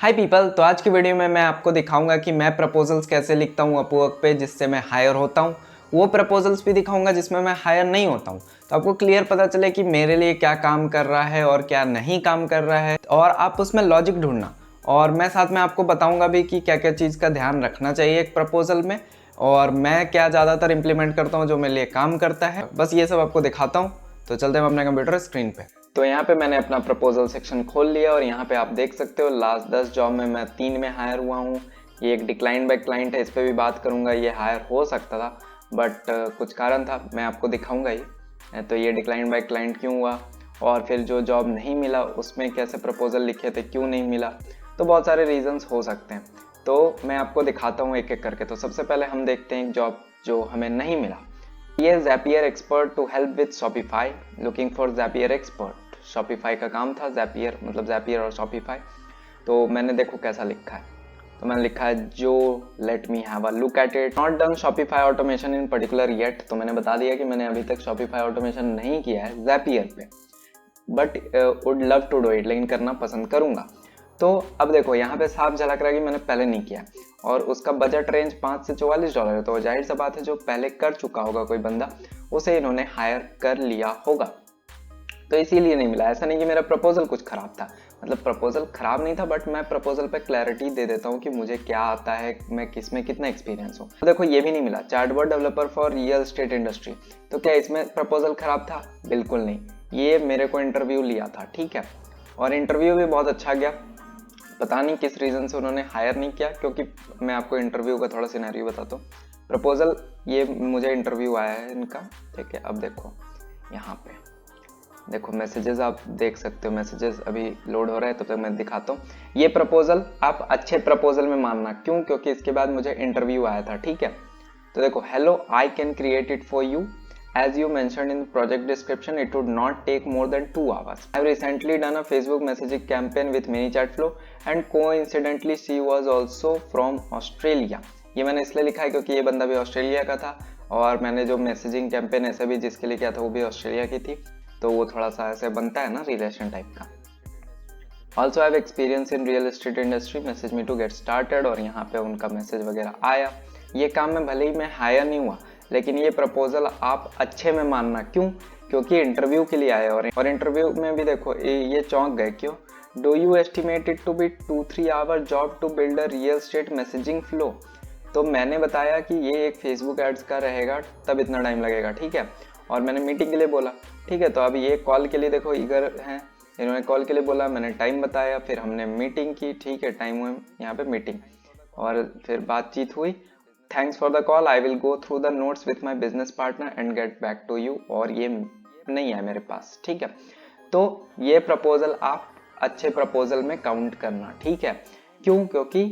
हाय people, तो आज की वीडियो में मैं आपको दिखाऊंगा कि मैं प्रपोजल्स कैसे लिखता हूँ अपवर्क पे जिससे मैं हायर होता हूँ। वो प्रपोजल्स भी दिखाऊंगा जिसमें मैं हायर नहीं होता हूँ, तो आपको क्लियर पता चले कि मेरे लिए क्या काम कर रहा है और क्या नहीं काम कर रहा है, और आप उसमें लॉजिक ढूंढना। और मैं साथ में आपको बताऊंगा भी कि क्या क्या चीज़ का ध्यान रखना चाहिए एक प्रपोजल में, और मैं क्या ज़्यादातर इंप्लीमेंट करता हूँ जो मेरे लिए काम करता है। बस ये सब आपको दिखाता हूँ। तो चलते हैं अपने कंप्यूटर स्क्रीन पे। तो यहाँ पे मैंने अपना प्रपोजल सेक्शन खोल लिया और यहाँ पे आप देख सकते हो लास्ट 10 जॉब में मैं 3 में हायर हुआ हूँ। ये एक डिक्लाइन बाय क्लाइंट है, इस पर भी बात करूँगा। ये हायर हो सकता था बट कुछ कारण था, मैं आपको दिखाऊंगा ही। तो ये डिक्लाइन बाय क्लाइंट क्यों हुआ, और फिर जो जॉब नहीं मिला उसमें कैसे प्रपोजल लिखे थे, क्यों नहीं मिला, तो बहुत सारे रीजंस हो सकते हैं। तो मैं आपको दिखाता हूँ एक एक करके। तो सबसे पहले हम देखते हैं एक जॉब जो हमें नहीं मिला। ये Zapier expert to help with Shopify, looking for Zapier expert. Shopify का काम था, Zapier मतलब Zapier और Shopify। तो मैंने देखो कैसा लिखा है, तो मैंने लिखा है जो let me have a look at it, not done Shopify automation in particular yet. तो मैंने बता दिया कि मैंने अभी तक Shopify ऑटोमेशन नहीं किया है Zapier पे, but would love to do it, लेकिन करना पसंद करूंगा। तो अब देखो यहाँ पे साफ झलक रहा है कि मैंने पहले नहीं किया, और उसका बजट रेंज 5 से 44 डॉलर है। तो जाहिर सा बात है जो पहले कर चुका होगा कोई बंदा, उसे इन्होंने हायर कर लिया होगा, तो इसीलिए नहीं मिला। ऐसा नहीं कि मेरा प्रपोजल कुछ खराब था, मतलब प्रपोजल खराब नहीं था, बट मैं प्रपोजल पे क्लैरिटी दे देता हूँ कि मुझे क्या आता है, मैं किस में कितना एक्सपीरियंस हो। तो देखो ये भी नहीं मिला, chatbot developer for real estate industry. तो क्या इसमें प्रपोजल खराब था? बिल्कुल नहीं। ये मेरे को इंटरव्यू लिया था, ठीक है, और इंटरव्यू भी बहुत अच्छा गया। पता नहीं किस रीज़न से उन्होंने हायर नहीं किया, क्योंकि मैं आपको इंटरव्यू का थोड़ा सिनेरियो बताता हूँ। प्रपोजल ये मुझे इंटरव्यू आया है इनका, ठीक है। अब देखो यहाँ पे देखो मैसेजेस आप देख सकते हो, मैसेजेस अभी लोड हो रहा है, तो फिर मैं दिखाता हूँ। ये प्रपोजल आप अच्छे प्रपोजल में मानना, क्यों? क्योंकि इसके बाद मुझे इंटरव्यू आया था, ठीक है। तो देखो, hello I can create it for you as you mentioned in the project description, it would not take more than 2 hours. I have recently done a Facebook messaging campaign with ManyChat Flow and coincidentally she was also from Australia. ये मैंने इसलिए लिखा है क्योंकि ये बंदा भी Australia का था, और मैंने जो मैसेजिंग कैंपेन ऐसे भी जिसके लिए किया था वो भी ऑस्ट्रेलिया की थी, तो वो थोड़ा सा ऐसे बनता है ना रिलेशन टाइप का। Also have experience in real estate industry, message me to get started, और यहाँ पे उनका मैसेज वगैरह आया। ये काम में भले ही मैं हायर नहीं हुआ, लेकिन ये प्रपोजल आप अच्छे में मानना, क्यों? क्योंकि इंटरव्यू के लिए आए, और इंटरव्यू में भी देखो ये चौंक गए, क्यों? Do you estimate it to be 2-3 hour job to build a real estate messaging flow. तो मैंने बताया कि ये एक फेसबुक एड्स का रहेगा, तब इतना टाइम लगेगा, ठीक है। और मैंने मीटिंग के लिए बोला, ठीक है। तो अब ये कॉल के लिए देखो ईगर हैं, इन्होंने कॉल के लिए बोला, मैंने टाइम बताया, फिर हमने मीटिंग की, ठीक है। टाइम हुए यहाँ पे मीटिंग, और फिर बातचीत हुई। Thanks for the call, I will go through the notes with my business partner and get back to you. और ये नहीं है मेरे पास, ठीक है। तो ये प्रपोजल आप अच्छे प्रपोजल में काउंट करना, ठीक है। क्यों? क्योंकि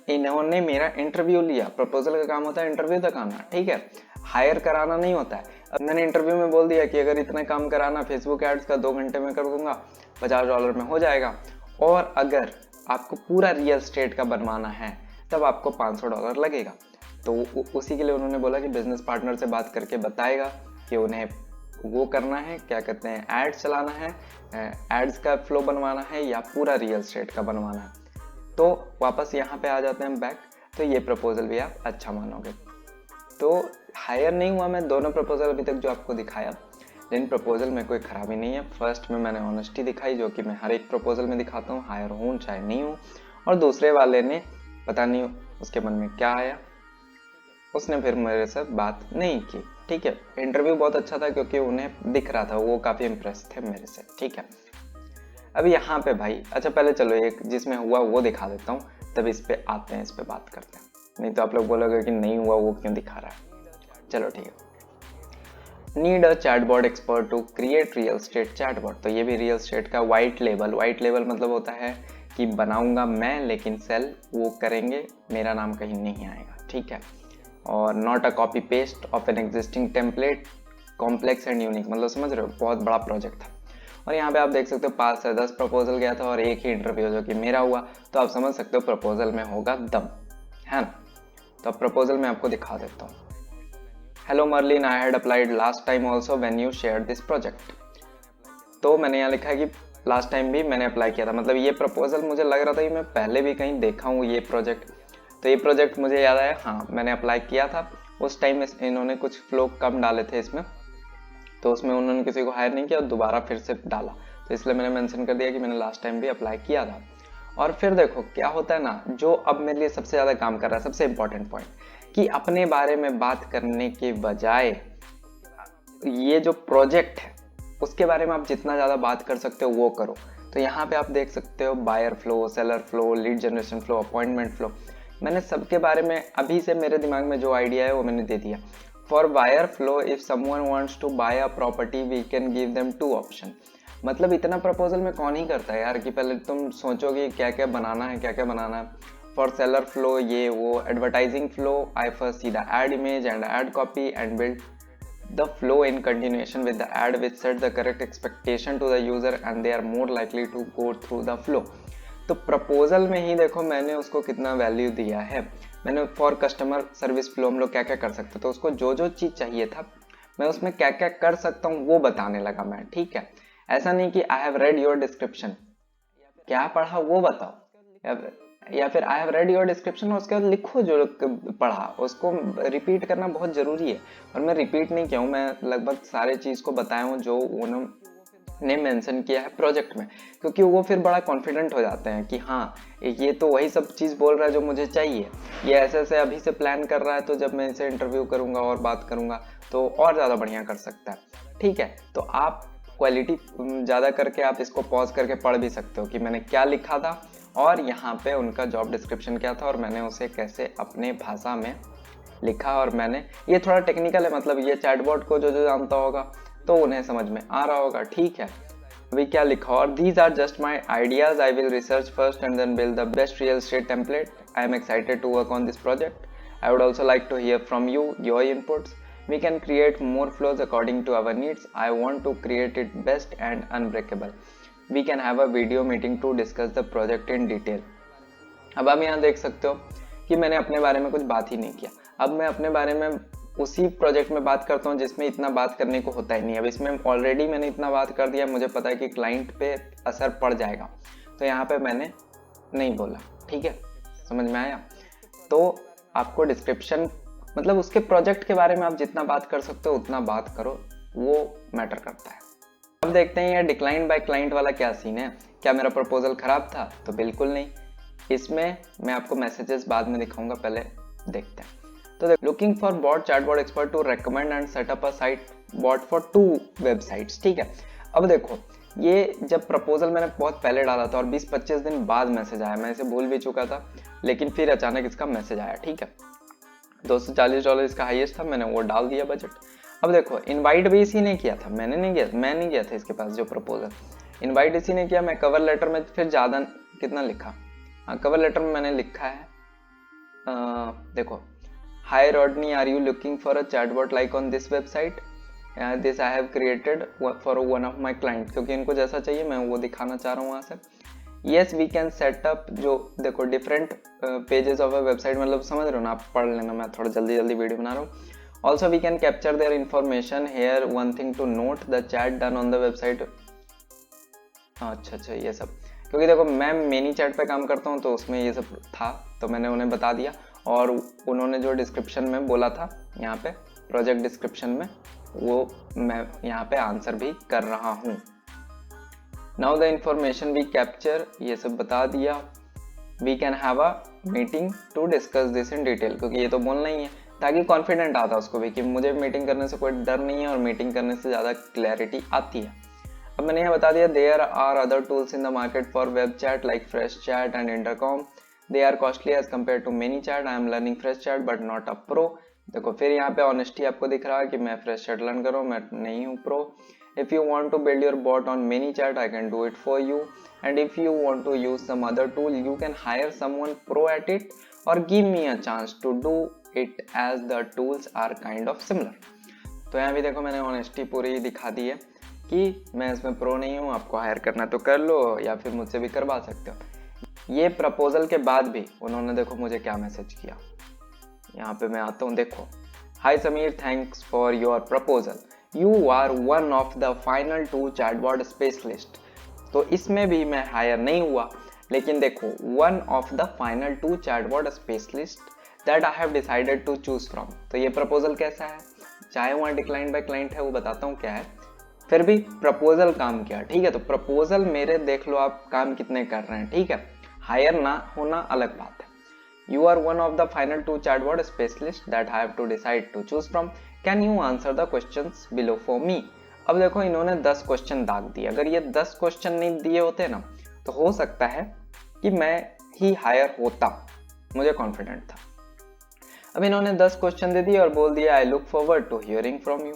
इन्होंने मेरा इंटरव्यू लिया। प्रपोजल का काम होता है इंटरव्यू तक आना, ठीक है, हायर कराना नहीं होता है। अब मैंने इंटरव्यू में बोल दिया कि अगर इतना काम कराना फेसबुक एड्स का 2 घंटे में कर दूंगा, $50 में हो जाएगा, और अगर आपको पूरा रियल स्टेट का बनवाना है तब आपको $500 लगेगा। तो उसी के लिए उन्होंने बोला कि बिजनेस पार्टनर से बात करके बताएगा कि उन्हें वो करना है, क्या कहते हैं, एड्स चलाना है, एड्स का फ्लो बनवाना है, या पूरा रियल स्टेट का बनवाना है। तो वापस यहाँ पे आ जाते हैं बैक। तो ये प्रपोजल भी आप अच्छा मानोगे। तो हायर नहीं हुआ मैं, दोनों प्रपोजल अभी तक जो आपको दिखाया, लेकिन प्रपोजल में कोई खराबी नहीं है। फर्स्ट में मैंने ऑनेस्टी दिखाई, जो कि मैं हर एक प्रपोजल में दिखाता हूँ, हायर हूँ चाहे नहीं हूँ। और दूसरे वाले ने पता नहीं उसके मन में क्या आया, उसने फिर मेरे से बात नहीं की, ठीक है। इंटरव्यू बहुत अच्छा था क्योंकि उन्हें दिख रहा था, वो काफ़ी इम्प्रेस थे मेरे से, ठीक है। अब यहाँ पे भाई, अच्छा पहले चलो एक जिसमें हुआ वो दिखा देता हूँ, तब इस पे आते हैं, इस पे बात करते हैं। नहीं तो आप लोग बोलोगे कि नहीं हुआ, वो क्यों दिखा रहा है। चलो ठीक है। Need a chatbot expert to create real state chatbot. तो ये भी रियल स्टेट का वाइट लेबल। वाइट लेबल मतलब होता है कि बनाऊंगा मैं, लेकिन सेल वो करेंगे, मेरा नाम कहीं नहीं आएगा, ठीक है। और not a copy paste of an existing template, complex and unique, मतलब समझ रहे हो, बहुत बड़ा प्रोजेक्ट था। और यहाँ पे आप देख सकते हो 5 से 10 प्रपोजल गया था और एक ही इंटरव्यू जो कि मेरा हुआ। तो आप समझ सकते हो प्रपोजल में होगा दम, है ना। तो अब प्रपोजल में आपको दिखा देता हूँ। Hello Merlin, I had applied last time also when you share this project. तो मैंने यहाँ लिखा है कि लास्ट टाइम भी मैंने अप्लाई किया था। मतलब ये प्रपोजल मुझे लग रहा था कि मैं पहले भी कहीं देखा हूँ ये प्रोजेक्ट, तो ये प्रोजेक्ट मुझे याद आया, हाँ मैंने अप्लाई किया था। उस टाइम इन्होंने कुछ फ्लो कम डाले थे इसमें, तो उसमें उन्होंने किसी को हायर नहीं किया और दोबारा फिर से डाला, तो इसलिए मैंने मेंशन कर दिया कि मैंने लास्ट टाइम भी अप्लाई किया था। और फिर देखो क्या होता है ना, जो अब मेरे लिए सबसे ज़्यादा काम कर रहा है, सबसे इंपॉर्टेंट पॉइंट, कि अपने बारे में बात करने के बजाय ये जो प्रोजेक्ट है उसके बारे में आप जितना ज़्यादा बात कर सकते हो वो करो। तो यहाँ पे आप देख सकते हो buyer flow, seller flow, lead generation flow, appointment flow, मैंने सबके बारे में अभी से मेरे दिमाग में जो आइडिया है वो मैंने दे दिया। For buyer flow, if someone wants to buy a property we can give them 2 option. मतलब इतना प्रपोजल में कौन ही करता है यार, कि पहले तुम सोचोगे क्या क्या बनाना है, क्या क्या बनाना है। फॉर सेलर फ्लो ये वो, advertising flow, I first see the ad image and ad copy and build the flow in continuation with the ad which set the correct expectation to the user and they are more likely to go through the flow। तो proposal में ही देखो मैंने उसको कितना value दिया है। मैंने for customer service flow हम लोग क्या क्या कर सकते, तो उसको जो जो चीज़ चाहिए था मैं उसमें क्या क्या कर सकता हूँ वो बताने लगा मैं, ठीक है। ऐसा नहीं कि I have read your description, क्या पढ़ा वो बताओ, या फिर I have read your description और उसके बाद लिखो जो पढ़ा, उसको रिपीट करना बहुत ज़रूरी है। और मैं रिपीट नहीं किया हूँ, मैं लगभग सारे चीज़ को बताया हूँ जो उन्होंने मेंशन किया है प्रोजेक्ट में, क्योंकि वो फिर बड़ा कॉन्फिडेंट हो जाते हैं कि हाँ ये तो वही सब चीज़ बोल रहा है जो मुझे चाहिए, ये ऐसे ऐसे अभी से प्लान कर रहा है, तो जब मैं इसे इंटरव्यू करूँगा और बात करूँगा तो और ज़्यादा बढ़िया कर सकता है, ठीक है। तो आप क्वालिटी ज़्यादा करके आप इसको पॉज करके पढ़ भी सकते हो कि मैंने क्या लिखा था और यहाँ पे उनका जॉब डिस्क्रिप्शन क्या था और मैंने उसे कैसे अपने भाषा में लिखा। और मैंने, ये थोड़ा टेक्निकल है, मतलब ये चैटबॉट को जो जो जानता होगा तो उन्हें समझ में आ रहा होगा, ठीक है। अभी क्या लिखा, और these are just my ideas, I will research first and then build the best real estate template. I am excited to work on this project. I would also like to hear from you your inputs. We can create more flows according to our needs. I want to create it best and unbreakable. We can have a video meeting to discuss the project in detail. अब आप यहाँ देख सकते हो कि मैंने अपने बारे में कुछ बात ही नहीं किया। अब मैं अपने बारे में उसी प्रोजेक्ट में बात करता हूँ जिसमें इतना बात करने को होता ही नहीं। अब इसमें ऑलरेडी मैंने इतना बात कर दिया, मुझे पता है कि क्लाइंट पे असर पड़ जाएगा, तो यहाँ पे मैंने नहीं बोला, ठीक है, समझ में आया। तो आपको डिस्क्रिप्शन, मतलब उसके प्रोजेक्ट के बारे में आप जितना बात कर सकते हो उतना बात करो, वो मैटर करता है। अब देखते हैं ये डिक्लाइन बाय क्लाइंट वाला क्या सीन है। क्या मेरा प्रपोजल खराब था? तो बिल्कुल नहीं। इसमें मैं आपको मैसेजेस बाद में दिखाऊंगा, पहले देखते हैं। तो देख, looking for bot chatbot expert to recommend and set up a site bot for 2 websites, ठीक है। अब देखो ये जब प्रपोजल मैंने बहुत पहले डाला था और 20-25 दिन बाद मैसेज आया, मैं इसे भूल भी चुका था, लेकिन फिर अचानक इसका मैसेज आया, ठीक है। $240 इसका हाईएस्ट था, मैंने वो डाल दिया बजट। अब देखो इनवाइट भी इसी ने किया था, मैं नहीं गया था इसके पास जो प्रपोजल, इनवाइट इसी ने किया। मैं कवर लेटर में फिर ज़्यादा कितना लिखा, हाँ कवर लेटर में मैंने लिखा है, देखो, hi Rodney, are you looking for a chatbot like on this website, this I have created for one of my client, क्योंकि इनको जैसा चाहिए मैं वो दिखाना चाह रहा हूँ वहाँ से। येस वी कैन सेटअप, जो देखो different pages of a website, मतलब समझ रहे हो ना, आप पढ़ लेना, मैं थोड़ा जल्दी वीडियो बना रहा हूँ। Also we can capture their information here, one thing to note, the chat done on the website. अच्छा ये सब, क्योंकि देखो मैं मेनी चैट पे काम करता हूँ तो उसमें ये सब था, तो मैंने उन्हें बता दिया। और उन्होंने जो डिस्क्रिप्शन में बोला था यहाँ पे प्रोजेक्ट डिस्क्रिप्शन में, वो मैं यहाँ पे आंसर भी कर रहा हूँ। Now the information we capture, ये सब बता दिया। We can have a meeting to discuss this in detail, क्योंकि ये तो बोलना ही है, ताकि कॉन्फिडेंट आता उसको भी कि मुझे मीटिंग करने से कोई डर नहीं है और मीटिंग करने से ज़्यादा क्लैरिटी आती है। अब मैंने यहाँ बता दिया, there are other tools in the market for web chat like Freshchat and Intercom, they are costly as compare to ManyChat, I am learning Freshchat but not a pro. देखो फिर यहाँ पे honesty आपको दिख रहा है कि मैं फ्रेश चैट लर्न कर रहा हूँ, मैं नहीं हूँ pro. If you want to build your bot on ManyChat, I can do it for you. And if you want to use some other tool, you can hire someone pro at it or give me a chance to do it as the tools are kind of similar. तो यहाँ भी देखो मैंने honesty पूरी दिखा दी है कि मैं इसमें प्रो नहीं हूँ, आपको हायर करना तो कर लो या फिर मुझसे भी करवा सकते हो। ये प्रपोजल के बाद भी उन्होंने देखो मुझे क्या मैसेज किया, यहाँ पे मैं आता हूँ, देखो, hi Sameer, thanks for your proposal, you are one of the final 2 chatbot specialists. तो इसमें भी मैं हायर नहीं हुआ। लेकिन देखो, one of the final 2 chatbot specialist that I have decided to choose from. तो ये प्रपोजल कैसा है, चाहे वहाँ डिक्लाइन बाय क्लाइंट है, वो बताता हूँ क्या है, फिर भी प्रपोजल काम किया, ठीक है। तो प्रपोजल मेरे देख लो आप काम कितने कर रहे हैं, ठीक है। हायर ना होना अलग बात है। You are one of the final 2 chatbot specialists that I have to decide to choose from. Can you answer the questions below for me? अब देखो, इन्होंने 10 क्वेश्चन दाग दिए। अगर ये 10 क्वेश्चन नहीं दिए होते ना, तो हो सकता है कि मैं ही हायर होता, मुझे कॉन्फिडेंट था। अब इन्होंने 10 क्वेश्चन दे दिए और बोल दिया I look forward to hearing from you.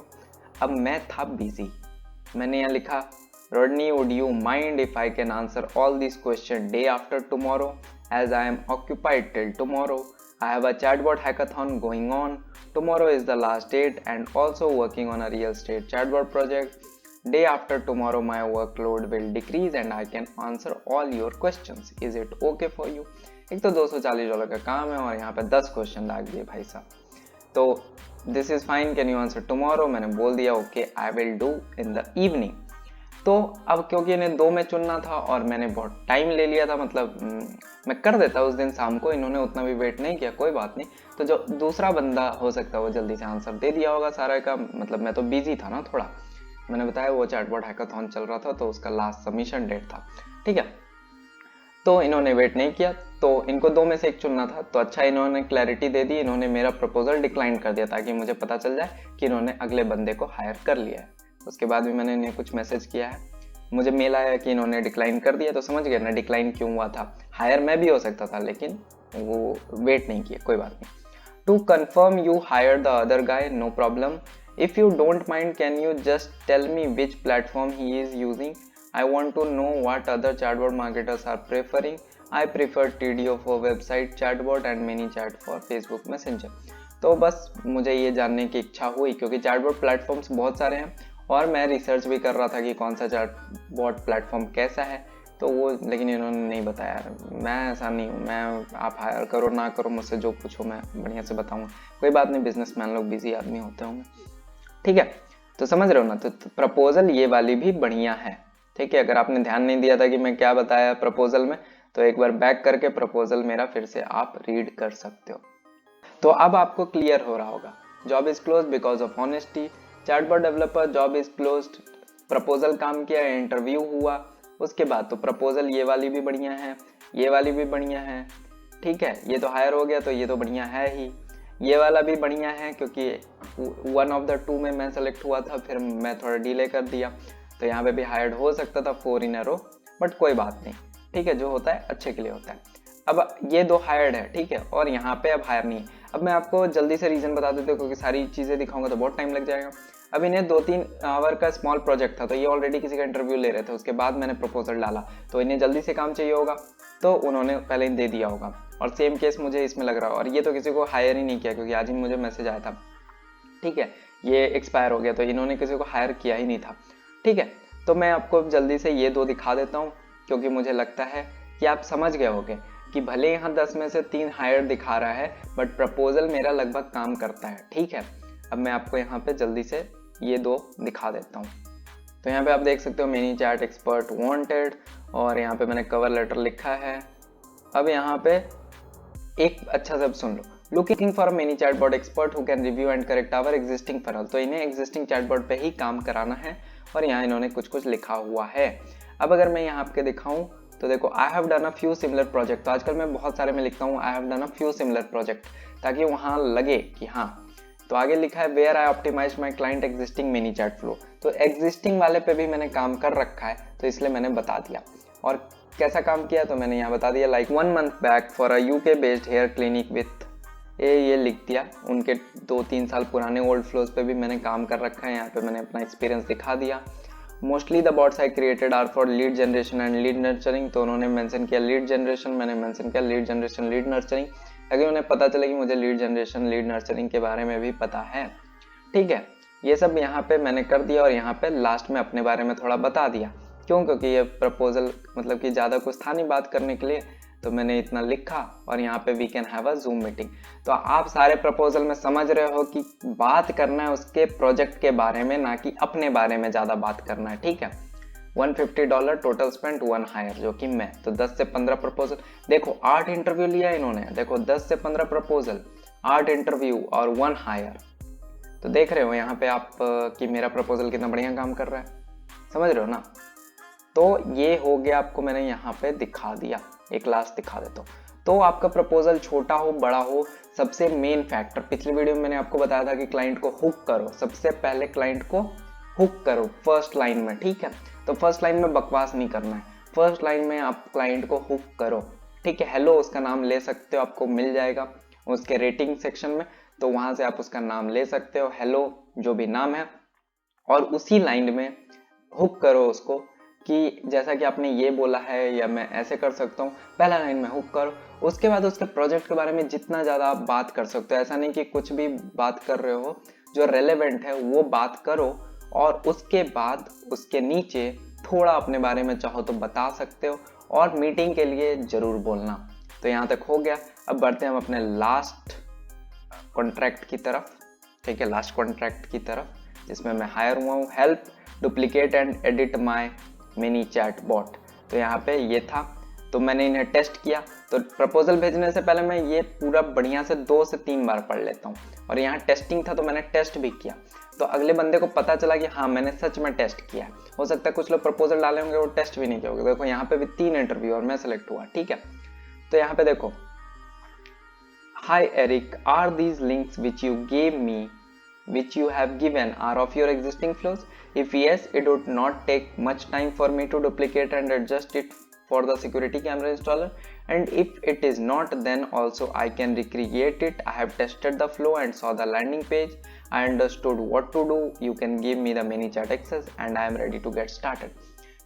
अब मैं था बिजी, मैंने यहाँ लिखा Rodney, would you mind if I can answer all these questions day after tomorrow? As I am occupied till tomorrow. I have a chatbot hackathon going on. Tomorrow is the last date and also working on a real estate chatbot project. Day after tomorrow my workload will decrease and I can answer all your questions. Is it okay for you? एक तो $240 का काम है और यहाँ पे 10 question डाल दिए भाई साहब। तो this is fine, can you answer tomorrow? मैंने बोल दिया okay, I will do in the evening. तो अब क्योंकि इन्हें 2 में चुनना था और मैंने बहुत टाइम ले लिया था, मतलब मैं कर देता उस दिन शाम को, इन्होंने उतना भी वेट नहीं किया, कोई बात नहीं। तो जो दूसरा बंदा हो सकता है वो जल्दी से आंसर दे दिया होगा सारा का, मतलब मैं तो बिजी था ना थोड़ा, मैंने बताया वो चैटबॉट हैकाथॉन चल रहा था तो उसका लास्ट सबमिशन डेट था, ठीक है। तो इन्होंने वेट नहीं किया, तो इनको 2 में से एक चुनना था। तो अच्छा, इन्होंने क्लैरिटी दे दी, इन्होंने मेरा प्रपोजल डिक्लाइन कर दिया ताकि मुझे पता चल जाए कि इन्होंने अगले बंदे को हायर कर लिया है। उसके बाद भी मैंने इन्हें कुछ मैसेज किया है, मुझे मेल आया कि इन्होंने डिक्लाइन कर दिया, तो समझ गए ना डिक्लाइन क्यों हुआ था। हायर मैं भी हो सकता था लेकिन वो वेट नहीं किया, कोई बात नहीं। To confirm you hire the other guy, no problem. If you don't mind can you just tell me which platform he is using? I want to know what other chatbot marketers are preferring. I prefer TDO for website chatbot and ManyChat for Facebook Messenger. तो बस मुझे ये जानने की इच्छा हुई क्योंकि chatbot platforms बहुत सारे हैं और मैं रिसर्च भी कर रहा था कि कौन सा चैटबॉट प्लेटफॉर्म कैसा है, तो वो लेकिन इन्होंने नहीं बताया। मैं ऐसा नहीं हूँ, मैं आप हायर करो ना करो, मुझसे जो पूछो मैं बढ़िया से बताऊँगा, कोई बात नहीं, बिजनेसमैन लोग बिजी आदमी होते होंगे, ठीक है। तो समझ रहे हो ना। तो प्रपोजल ये वाली भी बढ़िया है, ठीक है। अगर आपने ध्यान नहीं दिया था कि मैं क्या बताया प्रपोजल में, तो एक बार बैक करके प्रपोजल मेरा फिर से आप रीड कर सकते हो। तो अब आपको क्लियर हो रहा होगा, job is close because of honesty, chatbot developer job is close, proposal काम किया, इंटरव्यू हुआ, उसके बाद तो प्रपोजल ये वाली भी बढ़िया है, ये वाली भी बढ़िया है, ठीक है। ये तो हायर हो गया तो ये तो बढ़िया है ही, ये वाला भी बढ़िया है क्योंकि 1 ऑफ द 2 में मैं सेलेक्ट हुआ था, फिर मैं थोड़ा डिले कर दिया, तो यहाँ पे भी हायर्ड हो सकता था 4 इन अ रो, बट कोई बात नहीं, ठीक है, जो होता है अच्छे के लिए होता है। अब ये 2 हायर्ड है, ठीक है, और यहाँ पे अब हायर नहीं है। अब मैं आपको जल्दी से रीजन बता देता हूँ क्योंकि सारी चीज़ें दिखाऊंगा तो बहुत टाइम लग जाएगा। अब इन्हें 2-3 आवर का स्मॉल प्रोजेक्ट था, तो ये ऑलरेडी किसी का इंटरव्यू ले रहे थे, उसके बाद मैंने प्रपोजल डाला, तो इन्हें जल्दी से काम चाहिए होगा, तो उन्होंने पहले दे दिया होगा। और सेम केस मुझे इसमें लग रहा है, और ये तो किसी को हायर ही नहीं किया क्योंकि आज ही मुझे मैसेज आया था, ठीक है, ये एक्सपायर हो गया, तो इन्होंने किसी को हायर किया ही नहीं था, ठीक है। तो मैं आपको जल्दी से ये 2 दिखा देता हूँ क्योंकि मुझे लगता है कि आप समझ गए होंगे कि भले यहाँ 10 में से 3 हायर दिखा रहा है बट प्रपोजल मेरा लगभग काम करता है, ठीक है। अब मैं आपको यहाँ पे जल्दी से ये 2 दिखा देता हूँ। तो यहाँ पे आप देख सकते हो ManyChat एक्सपर्ट वांटेड, और यहाँ पे मैंने कवर लेटर लिखा है। अब यहाँ पे एक अच्छा सब सुन लो, looking for many chatbot expert who can review and correct our existing funnel. तो इन्हें एग्जिस्टिंग चैटबॉट पे ही काम कराना है और यहाँ इन्होंने कुछ कुछ लिखा हुआ है। अब अगर मैं यहाँ आपके दिखाऊं तो देखो, I have done a few similar project. तो आजकल मैं बहुत सारे में लिखता हूँ I have done a few similar project, ताकि वहाँ लगे कि हाँ। तो आगे लिखा है where I optimise my client existing ManyChat flow. तो एग्जिस्टिंग वाले पे भी मैंने काम कर रखा है, तो इसलिए मैंने बता दिया। और कैसा काम किया तो मैंने यहाँ बता दिया, like 1 month back for a UK based hair clinic with ये लिख दिया। उनके 2-3 साल पुराने ओल्ड फ्लोज पे भी मैंने काम कर रखा है, यहाँ पे मैंने अपना एक्सपीरियंस दिखा दिया। Mostly the bots I created are for lead generation and lead nurturing. तो उन्होंने मेंशन किया लीड जनरेशन, मैंने मेंशन किया लीड जनरेशन लीड नर्चरिंग, ताकि उन्हें पता चले कि मुझे लीड जनरेशन लीड नर्चरिंग के बारे में भी पता है, ठीक है। ये सब यहाँ पे मैंने कर दिया और यहाँ पे लास्ट में अपने बारे में थोड़ा बता दिया। क्यों? क्योंकि ये प्रपोजल मतलब कि ज़्यादा कुछ था नहीं बात करने के लिए, तो मैंने इतना लिखा। और यहाँ पे we can have a Zoom meeting. तो आप सारे प्रपोजल में समझ रहे हो कि बात करना है उसके प्रोजेक्ट के बारे में, ना कि अपने बारे में ज़्यादा बात करना है, ठीक है। $150 टोटल स्पेंड 1 हायर, जो कि मैं। तो 10 से 15 प्रपोजल, देखो 8 इंटरव्यू लिया इन्होंने, देखो 10 से 15 प्रपोजल, 8 इंटरव्यू और 1 हायर। तो देख रहे हो यहाँ पे आप कि मेरा प्रपोजल कितना बढ़िया काम कर रहा है, समझ रहे हो ना। तो ये हो गया, आपको मैंने यहाँ पे दिखा दिया। एक लास्ट दिखा देता हूँ। तो आपका प्रपोजल छोटा हो बड़ा हो, सबसे मेन फैक्टर, पिछली वीडियो में मैंने आपको बताया था कि क्लाइंट को हुक करो। सबसे पहले क्लाइंट को हुक करो फर्स्ट लाइन में, ठीक है। तो फर्स्ट लाइन में बकवास नहीं करना है, फर्स्ट लाइन में आप क्लाइंट को हुक करो, ठीक है। हेलो उसका नाम ले सकते हो, आपको मिल जाएगा उसके रेटिंग सेक्शन में, तो वहां से आप उसका नाम ले सकते हो, हेलो जो भी नाम है। और उसी लाइन में हुक करो उसको कि जैसा कि आपने ये बोला है या मैं ऐसे कर सकता हूँ, पहला लाइन में हुक करो। उसके बाद उसके प्रोजेक्ट के बारे में जितना ज़्यादा आप बात कर सकते हो, ऐसा नहीं कि कुछ भी बात कर रहे हो, जो रेलेवेंट है वो बात करो। और उसके बाद उसके नीचे थोड़ा अपने बारे में चाहो तो बता सकते हो, और मीटिंग के लिए ज़रूर बोलना। तो यहाँ तक हो गया। अब बढ़ते हैं हम अपने लास्ट कॉन्ट्रैक्ट की तरफ, ठीक है, लास्ट कॉन्ट्रैक्ट की तरफ, जिसमें मैं हायर हुआ हूँ, help duplicate and edit my mini chat bot. तो यहाँ पे ये था, तो मैंने इन्हें टेस्ट किया। तो प्रपोजल भेजने से पहले मैं ये पूरा बढ़िया से 2 से 3 बार पढ़ लेता हूँ, और यहाँ टेस्टिंग था तो मैंने टेस्ट भी किया, तो अगले बंदे को पता चला कि हाँ मैंने सच में टेस्ट किया। हो सकता है कुछ लोग प्रपोजल डाले होंगे वो टेस्ट भी नहीं किया होगा। देखो यहाँ पे भी 3 इंटरव्यू और मैं सेलेक्ट हुआ, ठीक है। तो यहाँ पे देखो, hi Eric, are these links which you gave me which you have given are of your existing flows? If yes, it would not take much time for me to duplicate and adjust it for the security camera installer. And if it is not, then also I can recreate it. I have tested the flow and saw the landing page. I understood what to do. You can give me the mini chat access and I am ready to get started.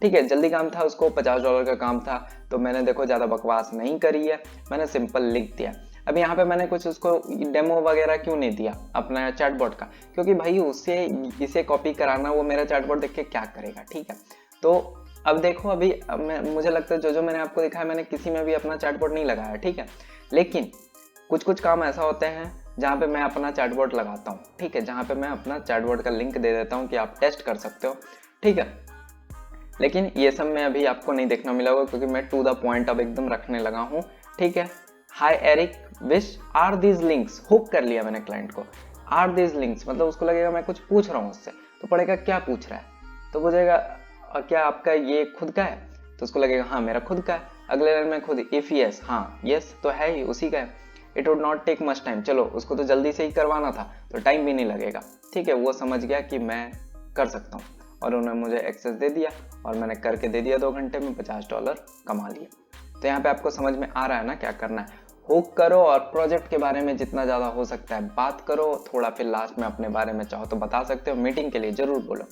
ठीक है, जल्दी काम था, उसको $50 का काम था, तो मैंने देखो ज़्यादा बकवास नहीं करी है, मैंने सिंपल लिख दिया। अब यहाँ पे मैंने कुछ उसको डेमो वगैरह क्यों नहीं दिया अपना चैटबॉट का, क्योंकि भाई उससे इसे कॉपी कराना, वो मेरा चैटबॉट देख के क्या करेगा, ठीक है। तो अब देखो, अभी मुझे लगता है जो मैंने आपको दिखाया, मैंने किसी में भी अपना चैटबॉट नहीं लगाया, ठीक है। लेकिन कुछ काम ऐसा होते हैं जहाँ पे मैं अपना चैटबॉट लगाता हूँ, ठीक है, जहाँ पे मैं अपना चैटबॉट का लिंक दे देता हूँ कि आप टेस्ट कर सकते हो, ठीक है। लेकिन ये सब में अभी आपको नहीं देखना मिला होगा, क्योंकि मैं टू द पॉइंट अब एकदम रखने लगा हूँ, ठीक है। Hi Eric, which are these links, hook कर लिया मैंने क्लाइंट को। आर दीज लिंक्स मतलब उसको लगेगा मैं कुछ पूछ रहा हूँ उससे, तो पढ़ेगा क्या पूछ रहा है, तो पूछेगा क्या आपका ये खुद का है, तो उसको लगेगा हाँ मेरा खुद का है। अगले लाइन में खुद, इफ यस, हाँ यस तो है ही, उसी का है। It would not take much time, चलो उसको तो जल्दी से ही करवाना था तो टाइम भी नहीं लगेगा, ठीक है। वो समझ गया कि मैं कर सकता हूँ, और उन्होंने मुझे एक्सेस दे दिया और मैंने करके दे दिया, 2 घंटे में $50 कमा लिया। तो यहाँ पे आपको समझ में आ रहा है ना क्या करना है। हुक करो और प्रोजेक्ट के बारे में जितना ज़्यादा हो सकता है बात करो थोड़ा, फिर लास्ट में अपने बारे में चाहो तो बता सकते हो, मीटिंग के लिए ज़रूर बोलो,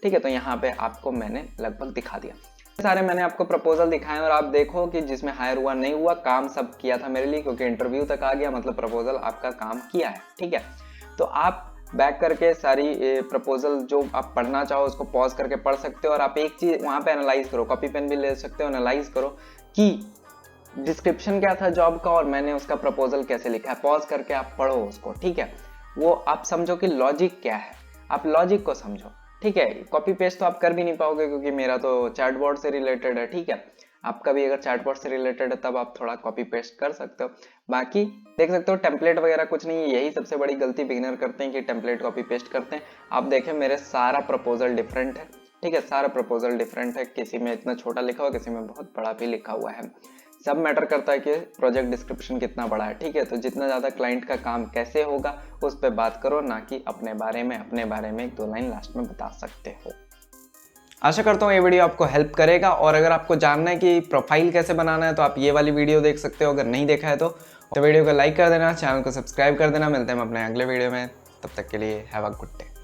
ठीक है। तो यहाँ पे आपको मैंने लगभग दिखा दिया, सारे मैंने आपको प्रपोजल दिखाए, और आप देखो कि जिसमें हायर हुआ नहीं हुआ, काम सब किया था मेरे लिए, क्योंकि इंटरव्यू तक आ गया, मतलब प्रपोजल आपका काम किया है, ठीक है। तो आप बैक करके सारी प्रपोजल जो आप पढ़ना चाहो उसको पॉज करके पढ़ सकते हो, और आप एक चीज़ वहाँ पे एनालाइज करो, कॉपी पेन भी ले सकते हो, एनालाइज करो कि डिस्क्रिप्शन क्या था जॉब का और मैंने उसका प्रपोजल कैसे लिखा है। पॉज करके आप पढ़ो उसको, ठीक है। वो आप समझो कि लॉजिक क्या है, आप लॉजिक को समझो, ठीक है। कॉपी पेस्ट तो आप कर भी नहीं पाओगे, क्योंकि मेरा तो चैटबॉट से रिलेटेड है, ठीक है। आपका भी अगर चैटबॉट से रिलेटेड है तब आप थोड़ा कॉपी पेस्ट कर सकते हो। बाकी देख सकते हो टेम्पलेट वगैरह कुछ नहीं है, यही सबसे बड़ी गलती बिगिनर करते हैं कि टेम्पलेट कॉपी पेस्ट करते हैं। आप देखें मेरे सारा प्रपोजल डिफरेंट है, ठीक है, सारा प्रपोजल डिफरेंट है, किसी में इतना छोटा लिखा हुआ, किसी में बहुत बड़ा भी लिखा हुआ है। सब मैटर करता है कि प्रोजेक्ट डिस्क्रिप्शन कितना बड़ा है, ठीक है। तो जितना ज़्यादा क्लाइंट का काम कैसे होगा उस पर बात करो, ना कि अपने बारे में 1-2 लाइन लास्ट में बता सकते हो। आशा करता हूँ ये वीडियो आपको हेल्प करेगा, और अगर आपको जानना है कि प्रोफाइल कैसे बनाना है तो आप ये वाली वीडियो देख सकते हो, अगर नहीं देखा है तो वीडियो को लाइक कर देना, चैनल को सब्सक्राइब कर देना। मिलते हैं हम अपने अगले वीडियो में, तब तक के लिए हैव अ गुड डे।